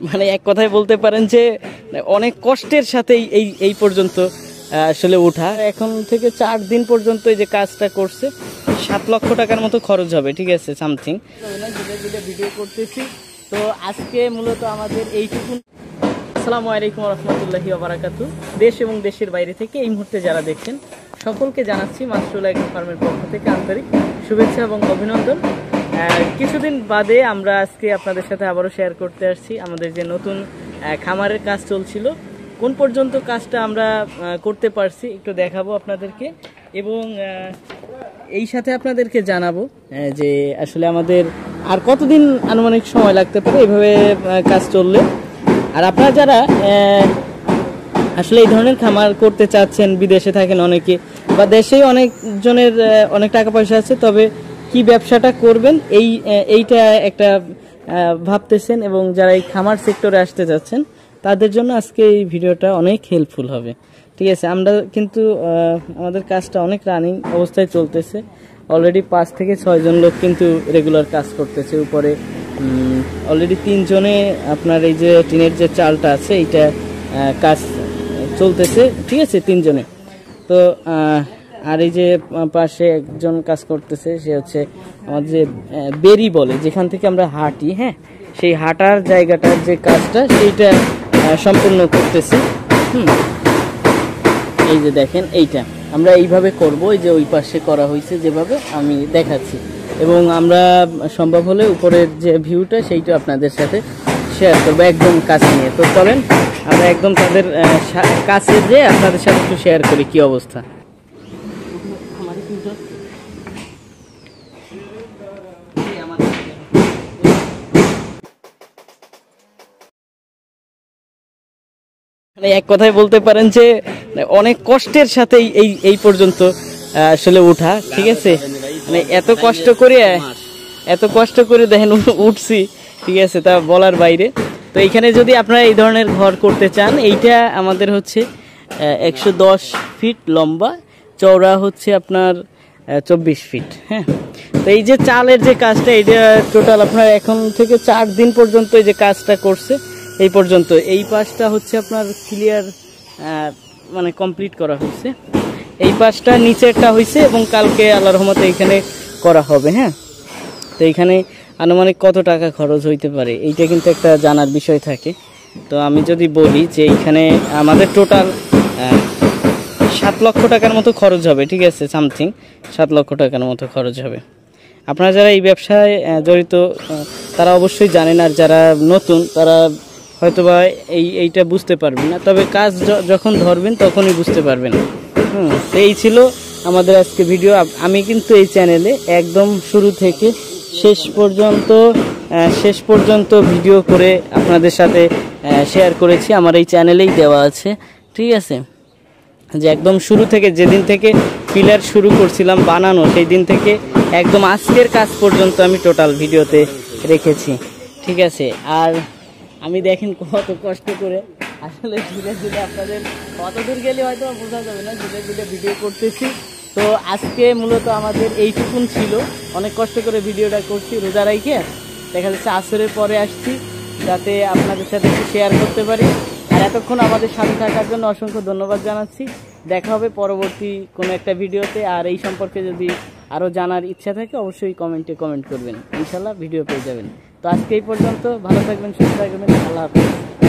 মানে এক কথায় বলতে পারেন যে অনেক কষ্টের সাথে এই পর্যন্ত আসলে ওঠা। এখন থেকে 4 দিন পর্যন্ত এই যে কাজটা করছে 7 লক্ষ টাকার মতো খরচ হবে, ঠিক আছে, সামথিং ভিডিও করতেছি। তো আজকে মূলত আমাদের এইটুকু। আসসালামু আলাইকুম রহমতুল্লাহি ওয়া বারাকাতু। দেশ এবং দেশের বাইরে থেকে এই মুহূর্তে যারা দেখছেন সকলকে জানাচ্ছি মাশরুল এগ্রো ফার্মের পক্ষ থেকে আন্তরিক শুভেচ্ছা এবং অভিনন্দন। কিছুদিন বাদে আমরা আজকে আপনাদের সাথে আবারও শেয়ার করতে আসছি আমাদের যে নতুন খামারের কাজ চলছিল, কোন পর্যন্ত কাজটা আমরা করতে পারছি একটু দেখাবো আপনাদেরকে, এবং এই সাথে আপনাদেরকে জানাবো যে আসলে আমাদের আর কতদিন আনুমানিক সময় লাগতে পারে এইভাবে কাজ চললে। আর আপনারা যারা আসলে এই ধরনের খামার করতে চাচ্ছেন, বিদেশে থাকেন অনেকে বা দেশেই অনেকজনের অনেক টাকা পয়সা আছে, তবে কি ব্যবসাটা করবেন এইটা একটা ভাবতেছেন, এবং যারা এই খামার সেক্টরে আসতে যাচ্ছেন তাদের জন্য আজকে এই ভিডিওটা অনেক হেল্পফুল হবে, ঠিক আছে। আমরা কিন্তু আমাদের কাজটা অনেক রানিং অবস্থায় চলতেছে, অলরেডি 5 থেকে 6 জন লোক কিন্তু রেগুলার কাজ করতেছে। উপরে অলরেডি 3 জনে আপনার এই যে টিনের যে চালটা আছে এইটা কাজ চলতেছে, ঠিক আছে, 3 জনে। তো আর এই যে পাশে একজন কাজ করতেছে, সে হচ্ছে আমাদের যে বেরি বলে, যেখান থেকে আমরা হাঁটি, হ্যাঁ, সেই হাঁটার জায়গাটার যে কাজটা সেইটা সম্পূর্ণ করতেছে। এই যে দেখেন, এইটা আমরা এইভাবে করব, এই যে ওই পাশে করা হয়েছে যেভাবে আমি দেখাচ্ছি, এবং আমরা সম্ভব হলে উপরের যে ভিউটা সেইটা আপনাদের সাথে শেয়ার করবো একদম কাছে নিয়ে। তো চলেন আমরা একদম তাদের কাছে যে আপনাদের সাথে একটু শেয়ার করি কি অবস্থা। এক কথায় বলতে পারেন যে অনেক কষ্টের সাথে এই পর্যন্ত আসলে ওঠা, ঠিক আছে। মানে এত কষ্ট করে দেখেন উঠছি, ঠিক আছে, তা বলার বাইরে। তো এইখানে যদি আপনারা এই ধরনের ঘর করতে চান, এইটা আমাদের হচ্ছে 110 ফিট লম্বা, চওড়া হচ্ছে আপনার 24 ফিট, হ্যাঁ। তো এই যে চালের যে কাজটা, এটা টোটাল আপনার এখন থেকে 4 দিন পর্যন্ত এই যে কাজটা করছে এই পর্যন্ত। এই পাশটা হচ্ছে আপনার ক্লিয়ার মানে কমপ্লিট করা হয়েছে, এই পাশটা নিচেরটা হয়েছে, এবং কালকে আল্লাহর রহমতে এখানে করা হবে, হ্যাঁ। তো এখানে আনুমানিক কত টাকা খরচ হইতে পারে এইটা কিন্তু একটা জানার বিষয় থাকে। তো আমি যদি বলি যে এইখানে আমাদের টোটাল 7 লক্ষ টাকার মতো খরচ হবে, ঠিক আছে, সামথিং 7 লক্ষ টাকার মতো খরচ হবে। আপনারা যারা এই ব্যবসায় জড়িত তারা অবশ্যই জানেন, আর যারা নতুন তারা হয়তোবা এইটা বুঝতে পারবেন না, তবে কাজ যখন ধরবেন তখনই বুঝতে পারবেন। এই ছিল আমাদের আজকে ভিডিও। আমি কিন্তু এই চ্যানেলে একদম শুরু থেকে শেষ পর্যন্ত ভিডিও করে আপনাদের সাথে শেয়ার করেছি, আমার এই চ্যানেলেই দেওয়া আছে, ঠিক আছে। যে একদম শুরু থেকে, যেদিন থেকে পিলার শুরু করছিলাম বানানো, সেই দিন থেকে একদম আজকের কাজ পর্যন্ত আমি টোটাল ভিডিওতে রেখেছি, ঠিক আছে। আর আমি দেখেন কত কষ্ট করে আসলে ধীরে ধীরে আপনাদের কত দূর গেলে হয়তো বোঝা যাবে না, ধীরে ধীরে ভিডিও করতেছি। তো আজকে মূলত আমাদের এইটুকুন ছিল, অনেক কষ্ট করে ভিডিওটা করছি রোজা রাইখে, দেখা যাচ্ছে আসরের পরে আসছি যাতে আপনাদের সাথে একটু শেয়ার করতে পারি। আর এতক্ষণ আমাদের সাথে থাকার জন্য অসংখ্য ধন্যবাদ জানাচ্ছি। দেখা হবে পরবর্তী কোনো একটা ভিডিওতে। আর এই সম্পর্কে যদি আরও জানার ইচ্ছা থাকে অবশ্যই কমেন্ট করবেন, ইনশাল্লাহ ভিডিও পেয়ে যাবেন। তো আজকে এই পর্যন্ত, ভালো থাকবেন, সুস্থ থাকবেন, আল্লাহ হাফেজ।